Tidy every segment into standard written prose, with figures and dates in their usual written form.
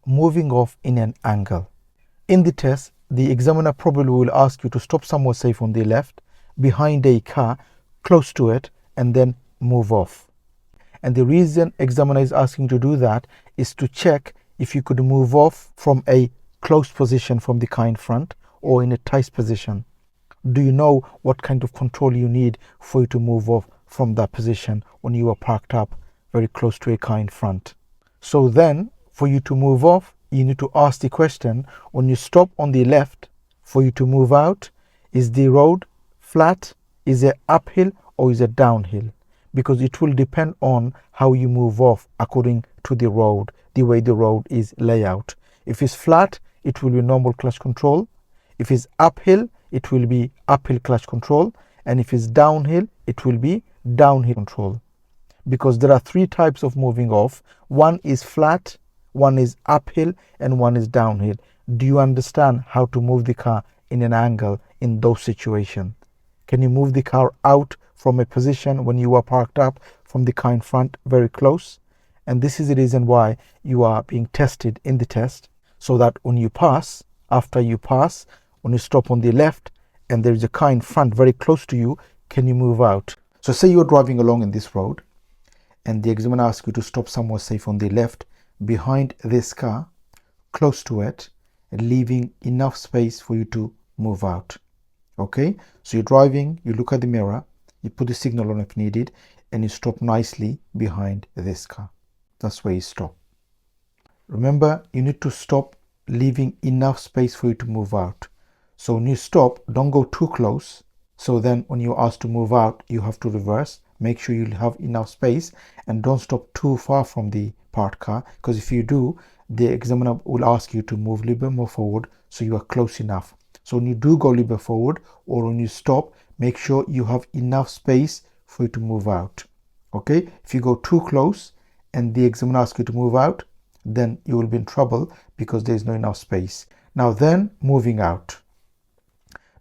moving off in an angle. In the test, the examiner probably will ask you to stop somewhere safe on the left, behind a car, close to it, and then move off. And the reason examiner is asking you to do that is to check if you could move off from a closed position from the car in front or in a tight position. Do you know what kind of control you need for you to move off from that position when you are parked up very close to a car in front? So then, for you to move off, you need to ask the question, when you stop on the left, for you to move out, is the road flat, is it uphill, or is it downhill? Because it will depend on how you move off according to the road, the way the road is laid out. If it's flat, it will be normal clutch control. If it's uphill, it will be uphill clutch control. And if it's downhill, it will be downhill control. Because there are three types of moving off. One is flat, one is uphill, and one is downhill. Do you understand how to move the car in an angle in those situations? Can you move the car out from a position when you are parked up from the car in front very close? And this is the reason why you are being tested in the test, so that when you pass, after you pass, when you stop on the left and there is a car in front very close to you, can you move out? So say you're driving along in this road and the examiner asks you to stop somewhere safe on the left behind this car, close to it, and leaving enough space for you to move out. Okay, so you're driving, you look at the mirror, you put the signal on if needed, and you stop nicely behind this car. That's where you stop. Remember, you need to stop leaving enough space for you to move out. So when you stop, don't go too close. So then when you're asked to move out, you have to reverse. Make sure you have enough space and don't stop too far from the parked car, because if you do, the examiner will ask you to move a little bit more forward so you are close enough. So when you do go a little bit forward or when you stop, make sure you have enough space for you to move out. Okay, if you go too close and the examiner asks you to move out, then you will be in trouble because there is not enough space. Now then, moving out.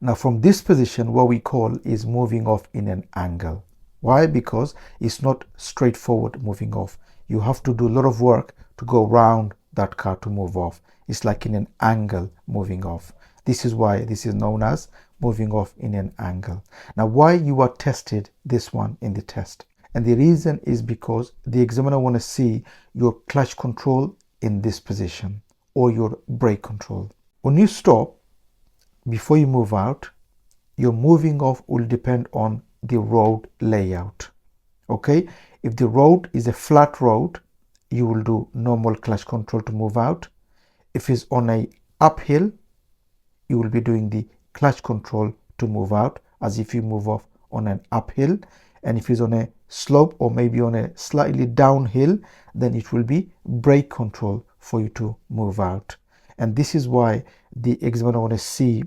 Now from this position, what we call is moving off in an angle. Why? Because it's not straightforward moving off. You have to do a lot of work to go around that car to move off. It's like in an angle moving off. This is why this is known as moving off in an angle. Now why you are tested this one in the test? And the reason is because the examiner want to see your clutch control in this position or your brake control. When you stop, before you move out, your moving off will depend on the road layout. Okay, if the road is a flat road, you will do normal clutch control to move out. If it's on a uphill, you will be doing the clutch control to move out as if you move off on an uphill. And if it's on a slope or maybe on a slightly downhill, then it will be brake control for you to move out. And this is why the examiner want to see,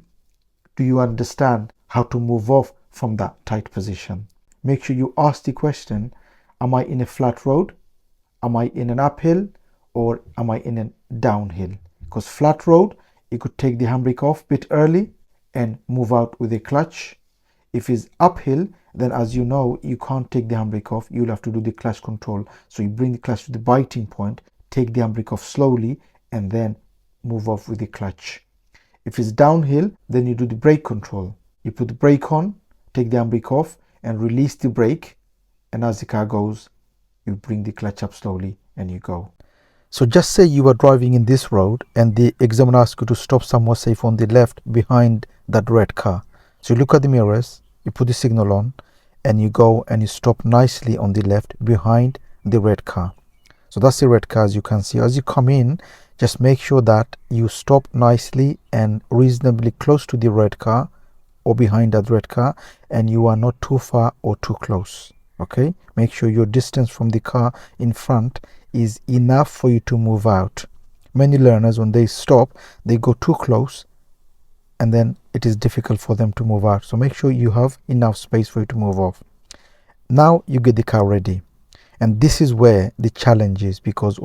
do you understand how to move off from that tight position? Make sure you ask the question, am I in a flat road? Am I in an uphill? Or am I in a downhill? Because flat road, you could take the handbrake off a bit early and move out with a clutch. If it's uphill, then as you know, you can't take the handbrake off. You'll have to do the clutch control. So you bring the clutch to the biting point, take the handbrake off slowly, and then move off with the clutch. If it's downhill, then you do the brake control. You put the brake on, take the handbrake off, and release the brake. And as the car goes, you bring the clutch up slowly and you go. So just say you are driving in this road and the examiner asks you to stop somewhere safe on the left behind that red car. So you look at the mirrors, you put the signal on, and you go and you stop nicely on the left behind the red car. So that's the red car, as you can see. As you come in, just make sure that you stop nicely and reasonably close to the red car or behind that red car, and you are not too far or too close. Okay, make sure your distance from the car in front is enough for you to move out. Many learners, when they stop, they go too close and then it is difficult for them to move out. So make sure you have enough space for you to move off. Now you get the car ready, and this is where the challenge is, because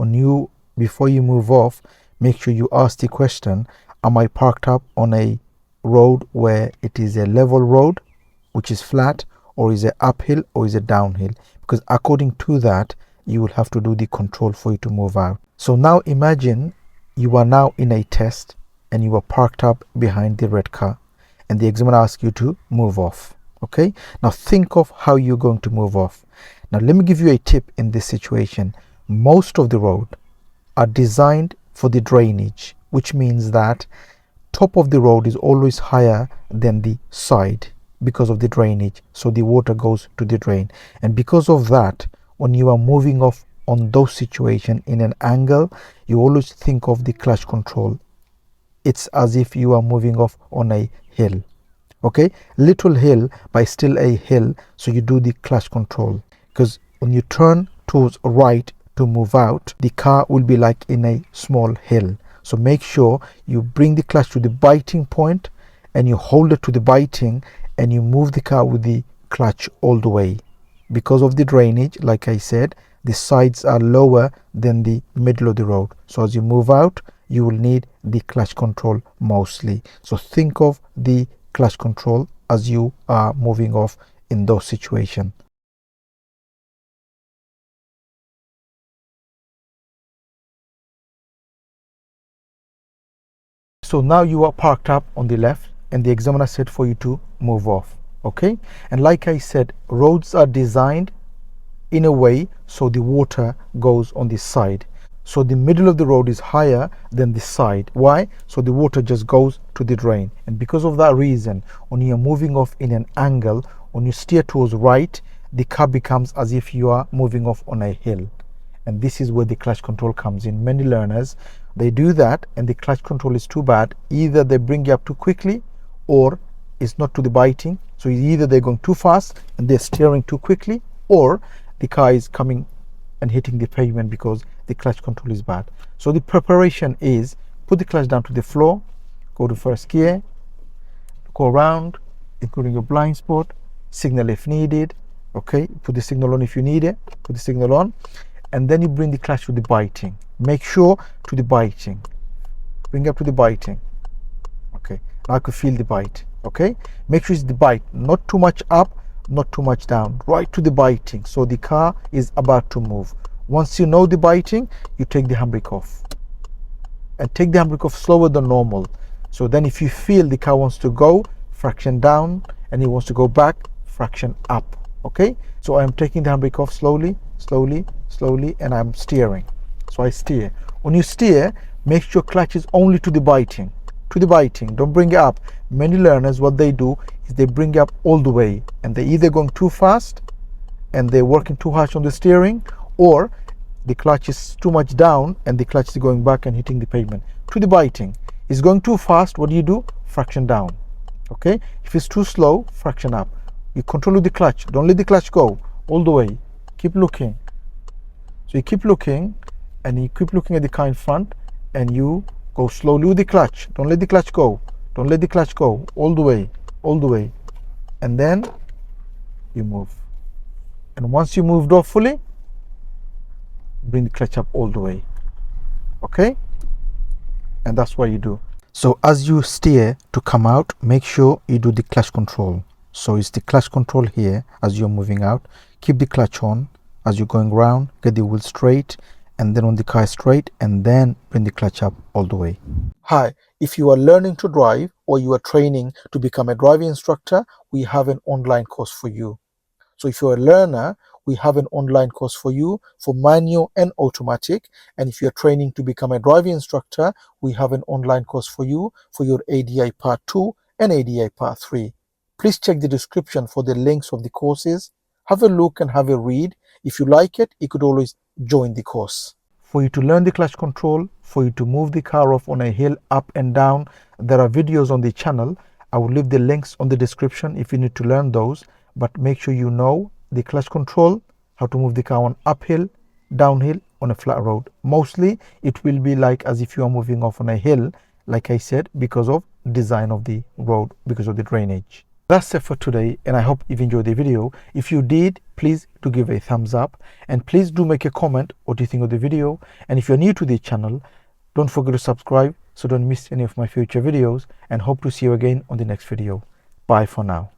before you move off, make sure you ask the question, am I parked up on a road where it is a level road which is flat, or is it uphill, or is it downhill? Because according to that, you will have to do the control for you to move out. So now imagine you are now in a test and you are parked up behind the red car and the examiner asks you to move off. Okay, now think of how you're going to move off. Now let me give you a tip in this situation. Most of the road are designed for the drainage, which means that top of the road is always higher than the side because of the drainage, so the water goes to the drain. And because of that, when you are moving off on those situations in an angle, you always think of the clutch control. It's as if you are moving off on a hill. Okay, little hill but still a hill, so you do the clutch control, because when you turn towards right to move out, the car will be like in a small hill. So make sure you bring the clutch to the biting point and you hold it to the biting and you move the car with the clutch all the way. Because of the drainage, like I said, the sides are lower than the middle of the road, so as you move out you will need the clutch control mostly. So think of the clutch control as you are moving off in those situations. So now you are parked up on the left and the examiner said for you to move off. Okay, and like I said, roads are designed in a way so the water goes on the side, so the middle of the road is higher than the side. Why? So the water just goes to the drain. And because of that reason, when you are moving off in an angle, when you steer towards right, the car becomes as if you are moving off on a hill. And this is where the clutch control comes in. Many learners, they do that and the clutch control is too bad. Either they bring you up too quickly or it's not to the biting. So either they're going too fast and they're steering too quickly, or the car is coming and hitting the pavement because the clutch control is bad. So the preparation is put the clutch down to the floor, go to first gear, go around, including your blind spot, signal if needed. Okay, put the signal on if you need it, put the signal on, and then you bring the clutch to the biting. Make sure to the biting, bring up to the biting. Okay, now I could feel the bite. Okay, make sure it's the bite, not too much up, not too much down, right to the biting, so the car is about to move. Once you know the biting, you take the handbrake off and take the handbrake off slower than normal. So then if you feel the car wants to go, fraction down, and it wants to go back, fraction up. Okay, so I'm taking the handbrake off slowly, slowly, slowly, and I'm steering. So I steer. When you steer, make sure clutch is only to the biting. To the biting, don't bring it up. Many learners, what they do is they bring it up all the way, and they're either going too fast and they're working too harsh on the steering, or the clutch is too much down and the clutch is going back and hitting the pavement. To the biting, it's going too fast, what do? Fraction down. Okay, if it's too slow, fraction up. You control the clutch, don't let the clutch go all the way, keep looking. So you keep looking and you keep looking at the car in front and you go slowly with the clutch, don't let the clutch go, don't let the clutch go, all the way, all the way, and then you move. And once you moved off fully, bring the clutch up all the way. Okay, and that's what you do. So as you steer to come out, make sure you do the clutch control. So it's the clutch control here as you're moving out. Keep the clutch on as you're going round, get the wheel straight, and then when the car is straight, and then bring the clutch up all the way. Hi, if you are learning to drive or you are training to become a driving instructor, we have an online course for you. So if you're a learner, we have an online course for you for manual and automatic. And if you're training to become a driving instructor, we have an online course for you for your ADI Part 2 and ADI Part 3. Please check the description for the links of the courses. Have a look and have a read. If you like it, you could always join the course. For you to learn the clutch control, for you to move the car off on a hill up and down, there are videos on the channel. I will leave the links on the description if you need to learn those. But make sure you know the clutch control, how to move the car on uphill, downhill, on a flat road. Mostly it will be like as if you are moving off on a hill, like I said, because of design of the road, because of the drainage. That's it for today, and I hope you've enjoyed the video. If you did, please do give a thumbs up, and please do make a comment what you think of the video. And if you're new to the channel, don't forget to subscribe so don't miss any of my future videos, and hope to see you again on the next video. Bye for now.